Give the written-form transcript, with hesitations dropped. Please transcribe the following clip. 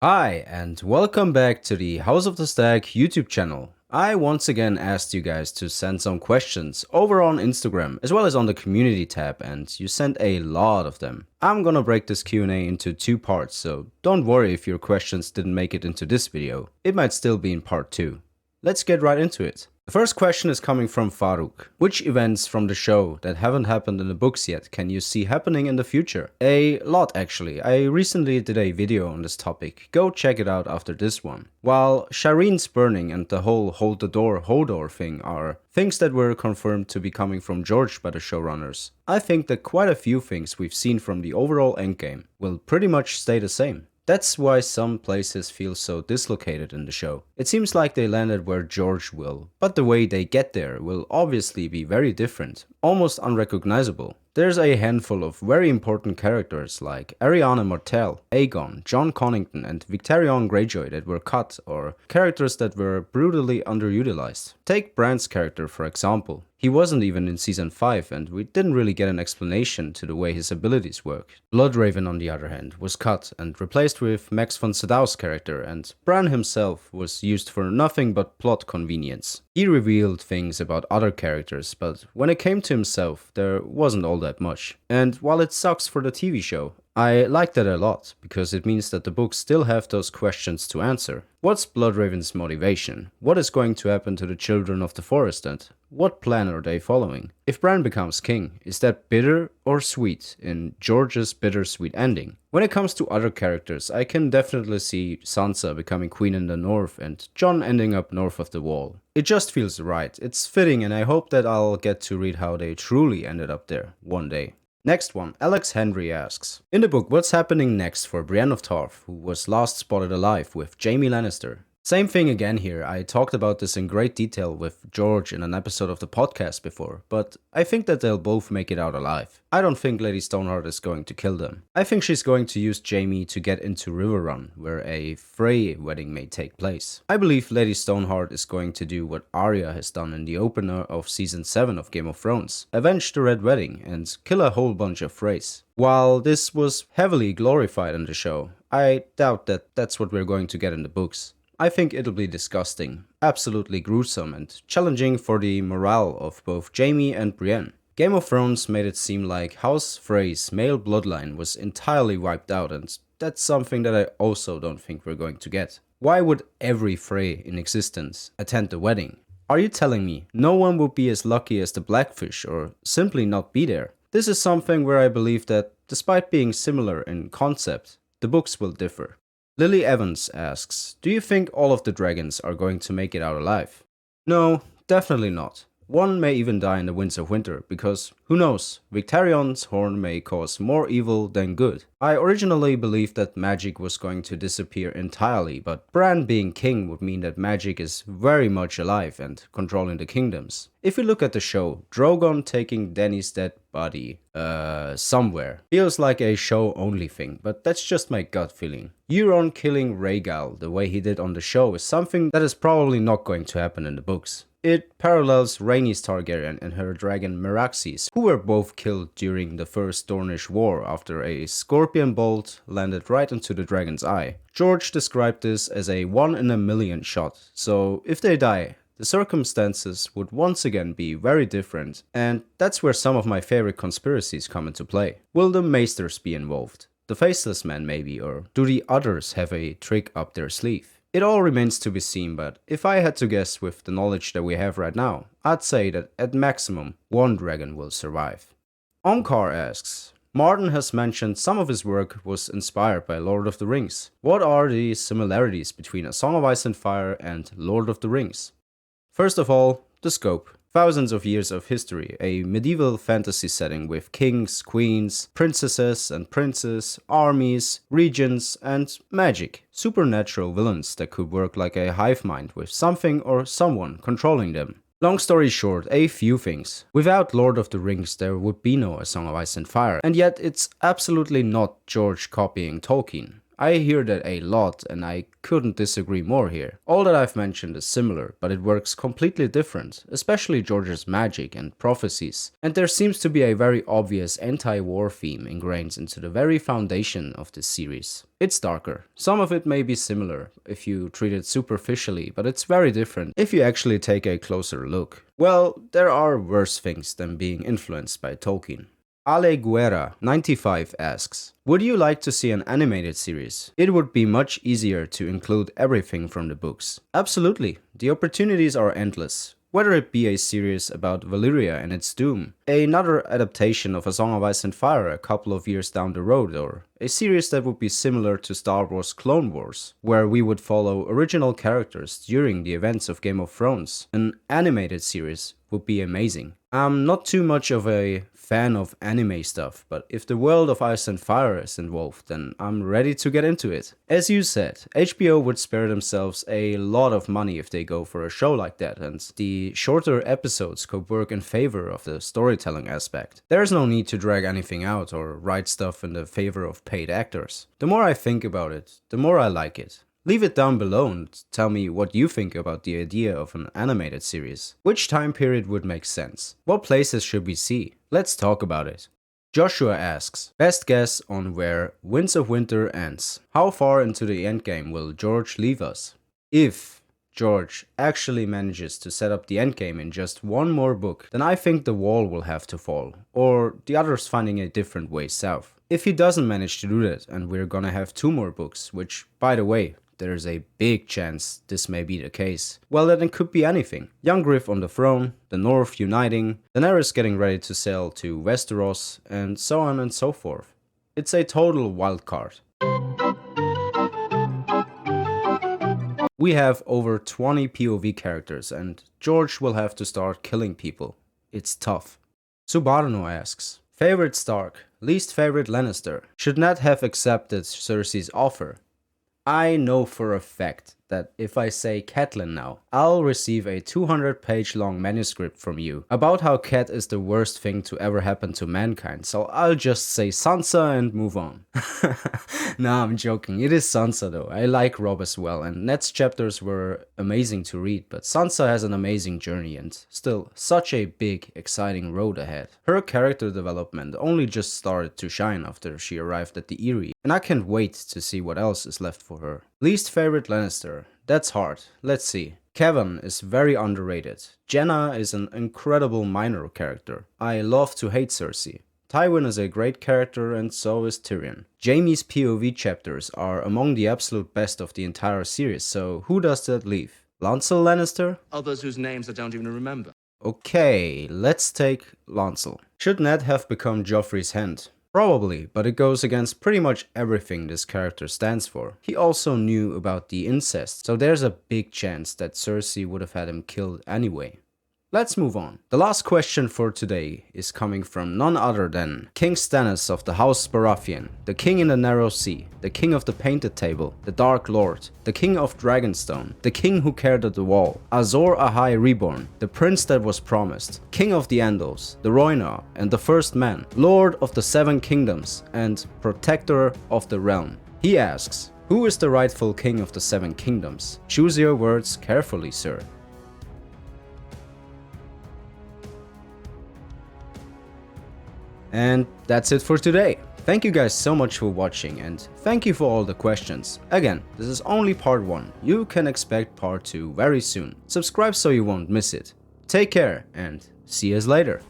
Hi, and welcome back to the House of the Stag YouTube channel. I once again asked you guys to send some questions over on Instagram as well as on the community tab, and you sent a lot of them. I'm gonna break this Q&A into two parts, so don't worry if your questions didn't make it into this video. It might still be in part 2. Let's get right into it. The first question is coming from Farouk. Which events from the show that haven't happened in the books yet can you see happening in the future? A lot actually. I recently did a video on this topic. Go check it out after this one. While Shireen's burning and the whole hold the door Hodor thing are things that were confirmed to be coming from George by the showrunners, I think that quite a few things we've seen from the overall endgame will pretty much stay the same. That's why some places feel so dislocated in the show. It seems like they landed where George will, but the way they get there will obviously be very different, almost unrecognizable. There's a handful of very important characters like Ariana Martell, Aegon, Jon Connington and Victarion Greyjoy that were cut, or characters that were brutally underutilized. Take Bran's character for example. He wasn't even in season 5 and we didn't really get an explanation to the way his abilities work. Bloodraven on the other hand was cut and replaced with Max von Sydow's character, and Bran himself was used for nothing but plot convenience. He revealed things about other characters, but when it came to himself, there wasn't all that much. And while it sucks for the TV show, I like that a lot, because it means that the books still have those questions to answer. What's Bloodraven's motivation? What is going to happen to the children of the forest, and what plan are they following? If Bran becomes king, is that bitter or sweet in George's bittersweet ending? When it comes to other characters, I can definitely see Sansa becoming queen in the north and Jon ending up north of the wall. It just feels right, it's fitting, and I hope that I'll get to read how they truly ended up there one day. Next one, Alex Henry asks, in the book, what's happening next for Brienne of Tarth, who was last spotted alive with Jaime Lannister? Same thing again here. I talked about this in great detail with George in an episode of the podcast before, but I think that they'll both make it out alive. I don't think Lady Stoneheart is going to kill them. I think she's going to use Jaime to get into Riverrun, where a Frey wedding may take place. I believe Lady Stoneheart is going to do what Arya has done in the opener of season 7 of Game of Thrones, avenge the Red Wedding and kill a whole bunch of Freys. While this was heavily glorified in the show, I doubt that that's what we're going to get in the books. I think it'll be disgusting, absolutely gruesome and challenging for the morale of both Jaime and Brienne. Game of Thrones made it seem like House Frey's male bloodline was entirely wiped out, and that's something that I also don't think we're going to get. Why would every Frey in existence attend the wedding? Are you telling me no one would be as lucky as the Blackfish or simply not be there? This is something where I believe that, despite being similar in concept, the books will differ. Lily Evans asks, do you think all of the dragons are going to make it out alive? No, definitely not. One may even die in the Winds of Winter, because, who knows, Victarion's horn may cause more evil than good. I originally believed that magic was going to disappear entirely, but Bran being king would mean that magic is very much alive and controlling the kingdoms. If we look at the show, Drogon taking Dany's dead body, somewhere, feels like a show-only thing, but that's just my gut feeling. Euron killing Rhaegal the way he did on the show is something that is probably not going to happen in the books. It parallels Rhaenys Targaryen and her dragon Meraxes, who were both killed during the First Dornish War after a scorpion bolt landed right into the dragon's eye. George described this as a 1 in a million shot, so if they die, the circumstances would once again be very different, and that's where some of my favorite conspiracies come into play. Will the Maesters be involved? The Faceless Men maybe, or do the others have a trick up their sleeve? It all remains to be seen, but if I had to guess with the knowledge that we have right now, I'd say that at maximum, one dragon will survive. Onkar asks, Martin has mentioned some of his work was inspired by Lord of the Rings. What are the similarities between A Song of Ice and Fire and Lord of the Rings? First of all, the scope. Thousands of years of history, a medieval fantasy setting with kings, queens, princesses and princes, armies, regions, and magic. Supernatural villains that could work like a hive mind with something or someone controlling them. Long story short, a few things. Without Lord of the Rings there would be no A Song of Ice and Fire, and yet it's absolutely not George copying Tolkien. I hear that a lot and I couldn't disagree more here. All that I've mentioned is similar, but it works completely different, especially George's magic and prophecies. And there seems to be a very obvious anti-war theme ingrained into the very foundation of this series. It's darker. Some of it may be similar if you treat it superficially, but it's very different if you actually take a closer look. Well, there are worse things than being influenced by Tolkien. Ale Guerra 95 asks, would you like to see an animated series? It would be much easier to include everything from the books. Absolutely, the opportunities are endless. Whether it be a series about Valyria and its doom, another adaptation of A Song of Ice and Fire a couple of years down the road, or a series that would be similar to Star Wars Clone Wars, where we would follow original characters during the events of Game of Thrones. An animated series would be amazing. I'm not too much of a fan of anime stuff, but if the world of Ice and Fire is involved, then I'm ready to get into it. As you said, HBO would spare themselves a lot of money if they go for a show like that, and the shorter episodes could work in favor of the storytelling aspect. There's no need to drag anything out or write stuff in the favor of paid actors. The more I think about it, the more I like it. Leave it down below and tell me what you think about the idea of an animated series. Which time period would make sense? What places should we see? Let's talk about it. Joshua asks, best guess on where Winds of Winter ends. How far into the endgame will George leave us? If George actually manages to set up the endgame in just one more book, then I think the wall will have to fall, or the others finding a different way south. If he doesn't manage to do that, and we're gonna have 2 more books, which, by the way, there's a big chance this may be the case, well, then it could be anything. Young Griff on the throne, the North uniting, Daenerys getting ready to sail to Westeros, and so on and so forth. It's a total wild card. We have over 20 POV characters, and George will have to start killing people. It's tough. Subarno asks, favorite Stark, least favorite Lannister. Should Ned have accepted Cersei's offer? I know for a fact that if I say Catelyn now, I'll receive a 200-page long manuscript from you about how Cat is the worst thing to ever happen to mankind, so I'll just say Sansa and move on. Nah, I'm joking, it is Sansa though. I like Robb as well, and Ned's chapters were amazing to read, but Sansa has an amazing journey and still such a big, exciting road ahead. Her character development only just started to shine after she arrived at the Eyrie, and I can't wait to see what else is left for her. Least favorite Lannister. That's hard. Let's see. Kevin is very underrated. Jenna is an incredible minor character. I love to hate Cersei. Tywin is a great character and so is Tyrion. Jaime's POV chapters are among the absolute best of the entire series, so who does that leave? Lancel Lannister? Others whose names I don't even remember. Okay, let's take Lancel. Should Ned have become Joffrey's hand? Probably, but it goes against pretty much everything this character stands for. He also knew about the incest, so there's a big chance that Cersei would have had him killed anyway. Let's move on. The last question for today is coming from none other than King Stannis of the House Baratheon, the King in the Narrow Sea, the King of the Painted Table, the Dark Lord, the King of Dragonstone, the King who cared at the wall, Azor Ahai Reborn, the Prince that was promised, King of the Andals, the Rhoynar, and the First Man, Lord of the Seven Kingdoms, and Protector of the Realm. He asks, who is the rightful King of the Seven Kingdoms? Choose your words carefully, sir. And that's it for today. Thank you guys so much for watching and thank you for all the questions. Again, this is only part 1. You can expect part 2 very soon. Subscribe so you won't miss it. Take care and see you later.